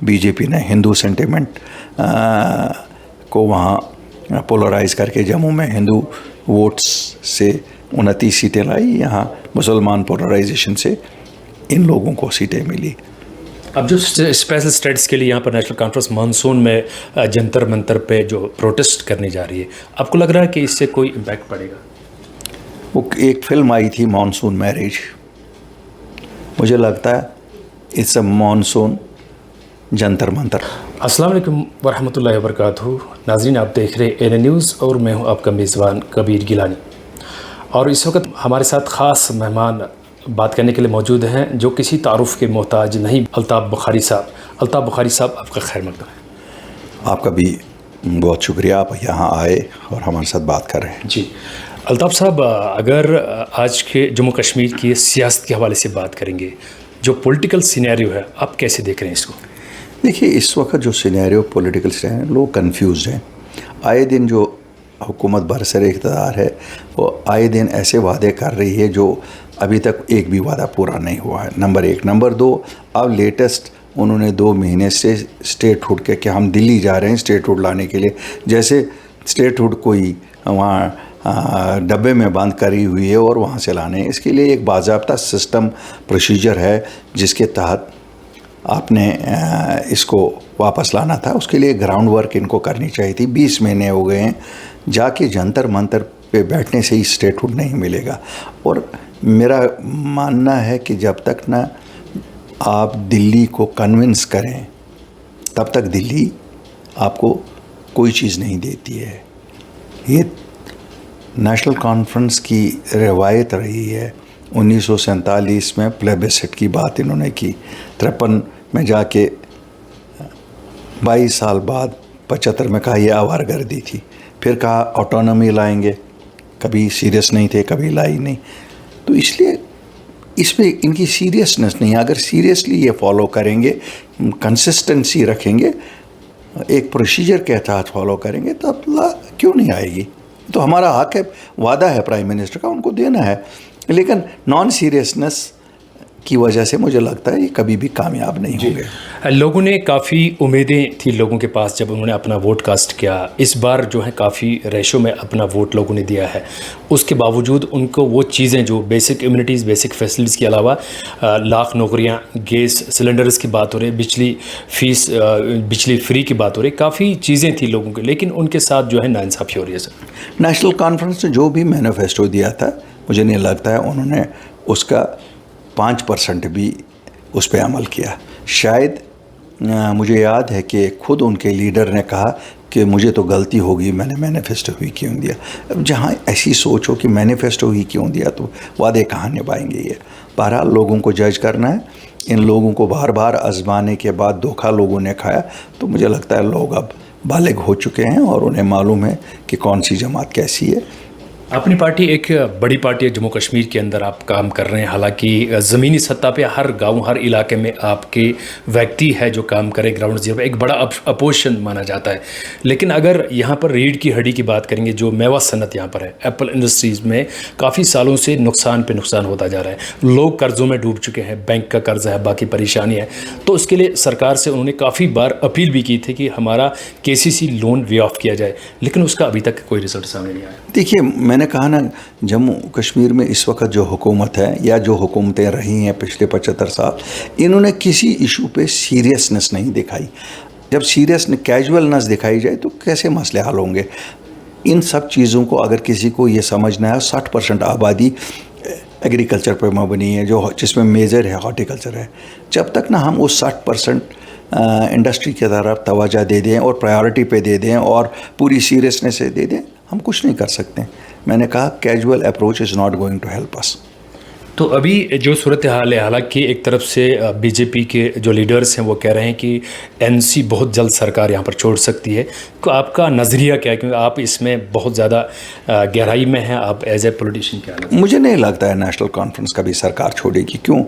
BJP ने Hindu sentiment को वहाँ पोलराइज करके जम्मू में हिंदू वोट्स से 29 सीटें लाई, यहाँ मुसलमान पोलराइजेशन से इन लोगों को सीटें मिली। अब जो स्पेशल स्टेट्स के लिए यहाँ पर नेशनल कॉन्फ्रेंस मानसून में जंतर मंतर पे जो प्रोटेस्ट करने जा रही है, आपको लग रहा है कि इससे कोई इम्पैक्ट पड़ेगा? वो एक फिल्म आई थी मानसून मैरिज, मुझे लगता है it's a monsoon Jantar Mantar. अस्सलाम वालेकुम वरहमतुल्लाहि वबरकातुहू। नाज़रीन, आप देख रहे एन न्यूज़ और मैं हूँ आपका मेज़बान कबीर गिलानी। और इस वक्त हमारे साथ ख़ास मेहमान बात करने के लिए मौजूद हैं जो किसी तारुफ के मोहताज नहीं, अल्ताफ़ बुखारी साहब। अल्ताफ़ बुखारी साहब, आपका खैर मकदम है। आपका भी बहुत शुक्रिया, आप यहाँ आए और हमारे साथ बात कर रहे हैं। जी अल्ताफ़ साहब, अगर आज के जम्मू कश्मीर की सियासत के हवाले से बात करेंगे, जो पॉलिटिकल सिनेरियो है, आप कैसे देख रहे हैं इसको? देखिए, इस वक्त जो सिनेरियो पॉलिटिकल सिनेरियो, लोग कंफ्यूज हैं। आए दिन जो हुकूमत बरसर इक़्तिदार है वो आए दिन ऐसे वादे कर रही है जो अभी तक एक भी वादा पूरा नहीं हुआ है, नंबर एक। नंबर दो, अब लेटेस्ट उन्होंने 2 महीने से स्टेटहुड के कि हम दिल्ली जा रहे हैं स्टेटहुड लाने के लिए, जैसे स्टेटहुड कोई वहाँ डब्बे में बंद करी हुई है और वहाँ से लाने हैं। इसके लिए एक बाज़ाब्ता सिस्टम प्रोसीजर है जिसके तहत आपने इसको वापस लाना था। उसके लिए ग्राउंड वर्क इनको करनी चाहिए थी। 20 महीने हो गए हैं, जाके जंतर मंतर पे बैठने से ही स्टेटहुड नहीं मिलेगा। और मेरा मानना है कि जब तक ना आप दिल्ली को कन्विंस करें तब तक दिल्ली आपको कोई चीज़ नहीं देती है। ये नेशनल कॉन्फ्रेंस की रवायत रही है। 1947 में प्लेबिसिट की बात इन्होंने की, 53 में जाके 22 साल बाद 75 में कहा यह आवारगर्दी थी, फिर कहा ऑटोनॉमी लाएंगे, कभी सीरियस नहीं थे, कभी लाई नहीं। तो इसलिए इसमें इनकी सीरियसनेस नहीं है। अगर सीरियसली ये फॉलो करेंगे, कंसिस्टेंसी रखेंगे, एक प्रोसीजर के तहत फॉलो करेंगे तो क्यों नहीं आएगी। तो हमारा हक है, वादा है प्राइम मिनिस्टर का, उनको देना है। लेकिन नॉन सीरियसनेस की वजह से मुझे लगता है ये कभी भी कामयाब नहीं होंगे। लोगों ने काफ़ी उम्मीदें थी लोगों के पास जब उन्होंने अपना वोट कास्ट किया। इस बार जो है काफ़ी रेशो में अपना वोट लोगों ने दिया है, उसके बावजूद उनको वो चीज़ें जो बेसिक इम्यूनिटीज़, बेसिक फैसिलिटीज़ के अलावा लाख नौकरियाँ, गैस सिलेंडर्स की बात हो रही, बिजली फ्री की बात हो रही, काफ़ी चीज़ें थी लोगों की, लेकिन उनके साथ जो है नाइंसाफ़ी हो रही है। सर, नेशनल कॉन्फ्रेंस ने जो भी मैनिफेस्टो दिया था, मुझे नहीं लगता है उन्होंने उसका 5% भी उस पर अमल किया। शायद मुझे याद है कि खुद उनके लीडर ने कहा कि मुझे तो गलती होगी, मैंने मैनिफेस्टो ही क्यों दिया। अब जहाँ ऐसी सोच हो कि मैनिफेस्टो ही क्यों दिया, तो वादे कहाँ निभाएंगे ये। बहरहाल लोगों को जज करना है। इन लोगों को बार बार आजमाने के बाद धोखा लोगों ने खाया, तो मुझे लगता है लोग अब बालिग हो चुके हैं और उन्हें मालूम है कि कौन सी जमात कैसी है। अपनी पार्टी एक बड़ी पार्टी है जम्मू कश्मीर के अंदर, आप काम कर रहे हैं। हालांकि ज़मीनी सतह पे हर गांव, हर इलाके में आपके व्यक्ति है जो काम करे ग्राउंड जीरो, एक बड़ा अपोजिशन माना जाता है। लेकिन अगर यहाँ पर रीढ़ की हड्डी की बात करेंगे, जो मेवा सनत यहाँ पर है, एप्पल इंडस्ट्रीज़ में काफ़ी सालों से नुकसान पे नुकसान होता जा रहा है। लोग कर्ज़ों में डूब चुके हैं, बैंक का कर्ज़ है, बाकी परेशानी है। तो उसके लिए सरकार से उन्होंने काफ़ी बार अपील भी की थी कि हमारा KCC लोन वे ऑफ किया जाए, लेकिन उसका अभी तक कोई रिजल्ट सामने नहीं आया। देखिए, मैंने कहा ना, जम्मू कश्मीर में इस वक्त जो हुकूमत है या जो हुकूमतें रही हैं पिछले 75 साल, इन्होंने किसी इशू पे सीरियसनेस नहीं दिखाई। जब कैजुअलनेस दिखाई जाए तो कैसे मसले हल होंगे। इन सब चीज़ों को अगर किसी को ये समझना है, 60% आबादी एग्रीकल्चर पर मबनी है, जो जिसमें मेजर है हॉर्टिकल्चर है। जब तक ना हम उस 60% इंडस्ट्री की तरफ तवज्जो दे दें और प्रायोरिटी पे दे दें और पूरी सीरियसनेस से दे दें, हम कुछ नहीं कर सकते। मैंने कहा casual approach is not going to help us. तो अभी जो सूरत हाल है, हालांकि एक तरफ से बीजेपी के जो लीडर्स हैं वो कह रहे हैं कि NC बहुत जल्द सरकार यहाँ पर छोड़ सकती है। तो आपका नज़रिया क्या है, क्योंकि आप इसमें बहुत ज़्यादा गहराई में हैं, आप एज ए पॉलिटिशियन क्या लगता है? मुझे नहीं लगता है नेशनल कॉन्फ्रेंस कभी सरकार छोड़ेगी। क्यों?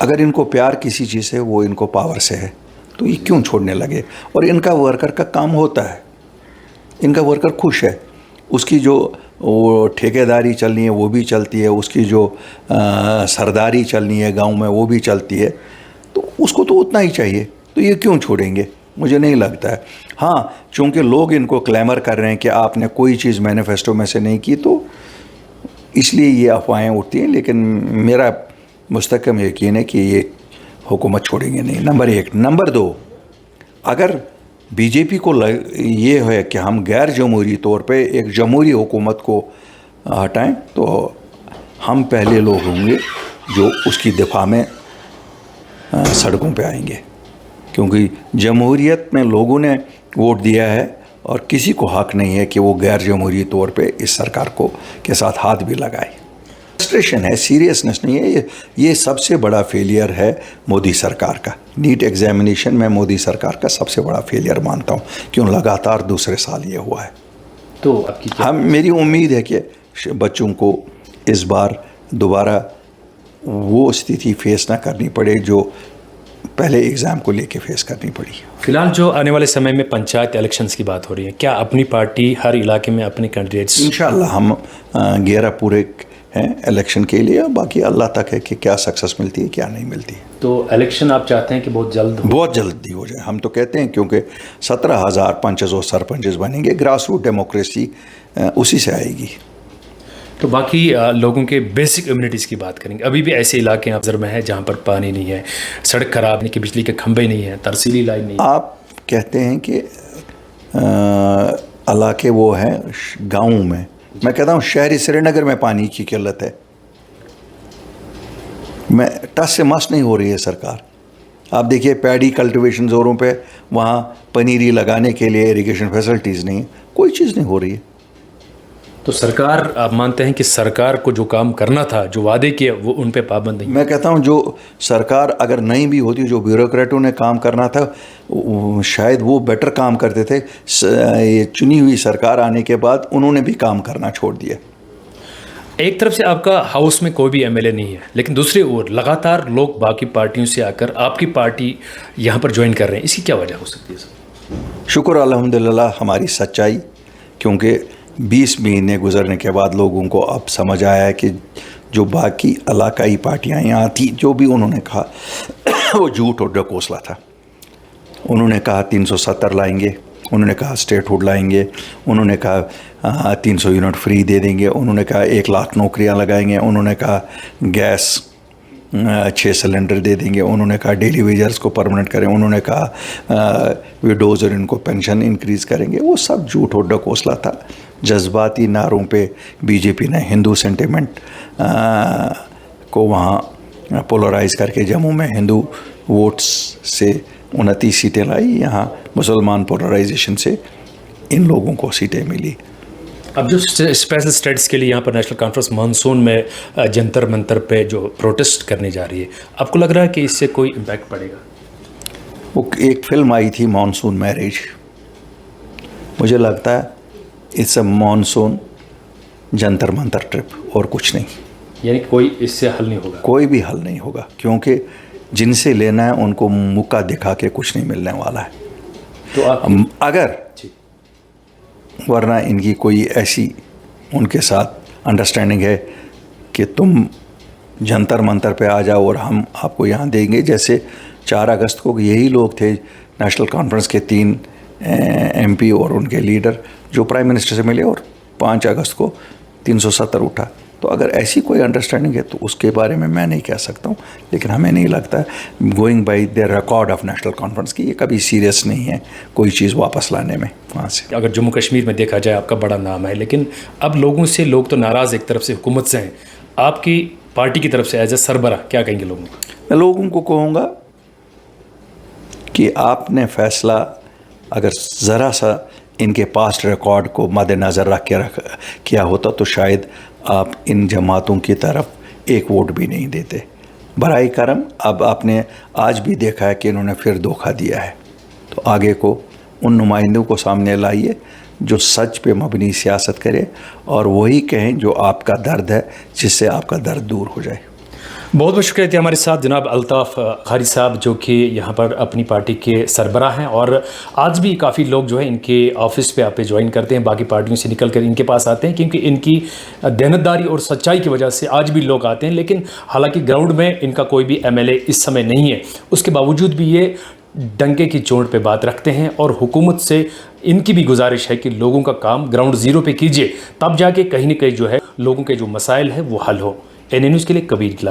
अगर इनको प्यार किसी चीज़ से, वो इनको पावर से है, तो ये क्यों छोड़ने लगे। और इनका वर्कर का काम होता है, इनका वर्कर खुश है, उसकी जो वो ठेकेदारी चलनी है वो भी चलती है, उसकी जो सरदारी चलनी है गांव में वो भी चलती है, तो उसको तो उतना ही चाहिए। तो ये क्यों छोड़ेंगे? मुझे नहीं लगता है। हाँ, चूँकि लोग इनको क्लेमर कर रहे हैं कि आपने कोई चीज़ मैनिफेस्टो में से नहीं की, तो इसलिए ये अफवाहें उठती हैं, लेकिन मेरा मुस्तकम यकीन है कि ये हुकूमत छोड़ेंगे नहीं, नंबर 1। नंबर 2, अगर बीजेपी को ये है कि हम गैर जमहूरी तौर पे एक जमहूरी हुकूमत को हटाएं, तो हम पहले लोग होंगे जो उसकी दिफा में सड़कों पे आएंगे, क्योंकि जमहूरियत में लोगों ने वोट दिया है और किसी को हक नहीं है कि वो गैर जमहूरी तौर पे इस सरकार को के साथ हाथ भी लगाए। फ्रस्ट्रेशन है, सीरियसनेस नहीं है। ये सबसे बड़ा फेलियर है मोदी सरकार का। नीट एग्जामिनेशन में मोदी सरकार का सबसे बड़ा फेलियर मानता हूँ, क्यों लगातार दूसरे साल ये हुआ है। तो आपकी क्या मेरी उम्मीद है कि बच्चों को इस बार दोबारा वो स्थिति फेस ना करनी पड़े जो पहले एग्ज़ाम को लेके फेस करनी पड़ी। फिलहाल जो आने वाले समय में पंचायत इलेक्शंस की बात हो रही है, क्या अपनी पार्टी हर इलाके में अपने कैंडिडेट्स? इंशाल्लाह हम 11 पूरे हैं इलेक्शन के लिए, बाकी अल्लाह तक है कि क्या सक्सेस मिलती है क्या नहीं मिलती है। तो इलेक्शन आप चाहते हैं कि बहुत जल्दी हो जाए? हम तो कहते हैं, क्योंकि 17,000 पंचेस और सरपंचेस बनेंगे, ग्रास रूट डेमोक्रेसी उसी से आएगी। तो बाकी लोगों के बेसिक कम्युनिटीज़ की बात करेंगे। अभी भी ऐसे इलाके अफजर में है जहाँ पर पानी नहीं है, सड़क खराब नहीं, कि बिजली के खंभे नहीं हैं, तरसीली लाइन नहीं है। आप कहते हैं कि इलाके वो हैं गाँव में, मैं कहता हूँ शहरी श्रीनगर में पानी की किल्लत है। मैं टस से मस नहीं हो रही है सरकार। आप देखिए पैडी कल्टीवेशन जोरों पे, वहाँ पनीरी लगाने के लिए इरिगेशन फैसिलिटीज़ नहीं है, कोई चीज़ नहीं हो रही है। तो सरकार, आप मानते हैं कि सरकार को जो काम करना था, जो वादे किए, वो उन पे पाबंद नहीं? मैं कहता हूँ जो सरकार अगर नहीं भी होती, जो ब्यूरोक्रेटों ने काम करना था शायद वो बेटर काम करते थे। ये चुनी हुई सरकार आने के बाद उन्होंने भी काम करना छोड़ दिया। एक तरफ से आपका हाउस में कोई भी एमएलए नहीं है, लेकिन दूसरी ओर लगातार लोग बाकी पार्टियों से आकर आपकी पार्टी यहाँ पर ज्वाइन कर रहे हैं, इसकी क्या वजह हो सकती है सर? शुक्र अल्हम्दुलिल्लाह हमारी सच्चाई, क्योंकि 20 महीने गुजरने के बाद लोगों को अब समझ आया है कि जो बाकी इलाकाई पार्टियां यहाँ थी, जो भी उन्होंने कहा वो झूठ और ढकोसला था। उन्होंने कहा 370 लाएंगे, उन्होंने कहा स्टेटहुड लाएंगे, उन्होंने कहा 300 यूनिट फ्री दे देंगे, उन्होंने कहा 1 लाख नौकरियां लगाएंगे, उन्होंने कहा गैस 6 सिलेंडर दे देंगे, उन्होंने कहा डेली वेजर्स को परमानेंट करें, उन्होंने कहा विडोज़ और इनको पेंशन इंक्रीज़ करेंगे। वो सब झूठ और ढकोसला था। जज्बाती नारों पे बीजेपी ने हिंदू सेंटिमेंट को वहाँ पोलराइज़ करके जम्मू में हिंदू वोट्स से 29 सीटें लाई, यहाँ मुसलमान पोलराइजेशन से इन लोगों को सीटें मिली। अब जो स्पेशल स्टेट्स के लिए यहाँ पर नेशनल कॉन्फ्रेंस मानसून में जंतर मंतर पे जो प्रोटेस्ट करने जा रही है, आपको लग रहा है कि इससे कोई इम्पैक्ट पड़ेगा? वो एक फिल्म आई थी मानसून मैरिज, मुझे लगता है it's a monsoon Jantar Mantar trip और कुछ नहीं। यानी कोई इससे हल नहीं होगा? कोई भी हल नहीं होगा, क्योंकि जिनसे लेना है उनको मुक्का दिखा के कुछ नहीं मिलने वाला है। तो आप अगर वरना इनकी कोई ऐसी उनके साथ अंडरस्टैंडिंग है कि तुम जंतर मंतर पे आ जाओ और हम आपको यहाँ देंगे, जैसे 4 अगस्त को यही लोग थे नेशनल कॉन्फ्रेंस के 3 MP और उनके लीडर जो प्राइम मिनिस्टर से मिले और 5 अगस्त को 370 उठा। तो अगर ऐसी कोई अंडरस्टैंडिंग है तो उसके बारे में मैं नहीं कह सकता हूँ, लेकिन हमें नहीं लगता going by the record of national conference की ये कभी सीरियस नहीं है कोई चीज़ वापस लाने में वहाँ से। अगर जम्मू कश्मीर में देखा जाए आपका बड़ा नाम है, लेकिन अब लोगों से, लोग तो नाराज़ एक तरफ से हुकूमत से हैं, आपकी पार्टी की तरफ से एज ए सरबराह क्या कहेंगे लोगों को? मैं लोगों को कहूँगा कि आपने फैसला अगर ज़रा सा इनके पास्ट रिकॉर्ड को मद्देनज़र रख के किया होता तो शायद आप इन जमातों की तरफ एक वोट भी नहीं देते। बराए करम अब आपने आज भी देखा है कि इन्होंने फिर धोखा दिया है, तो आगे को उन नुमाइंदों को सामने लाइए जो सच पे मबनी सियासत करे और वही कहें जो आपका दर्द है, जिससे आपका दर्द दूर हो जाए। बहुत बहुत शुक्रिया थे हमारे साथ जनाब अल्ताफ़ खारी साहब, जो कि यहाँ पर अपनी पार्टी के सरबराह हैं और आज भी काफ़ी लोग जो है इनके ऑफिस पे आप पे ज्वाइन करते हैं, बाकी पार्टियों से निकल कर इनके पास आते हैं, क्योंकि इनकी देनतदारी और सच्चाई की वजह से आज भी लोग आते हैं। लेकिन हालांकि ग्राउंड में इनका कोई भी MLA इस समय नहीं है, उसके बावजूद भी ये डंके की चोट पे बात रखते हैं और हुकूमत से इनकी भी गुजारिश है कि लोगों का काम ग्राउंड ज़ीरो पे कीजिए, तब जाके कहीं ना कहीं जो है लोगों के जो मसाइल हैं वो हल हो। एन न्यूज़ के लिए कबीर गिलानी।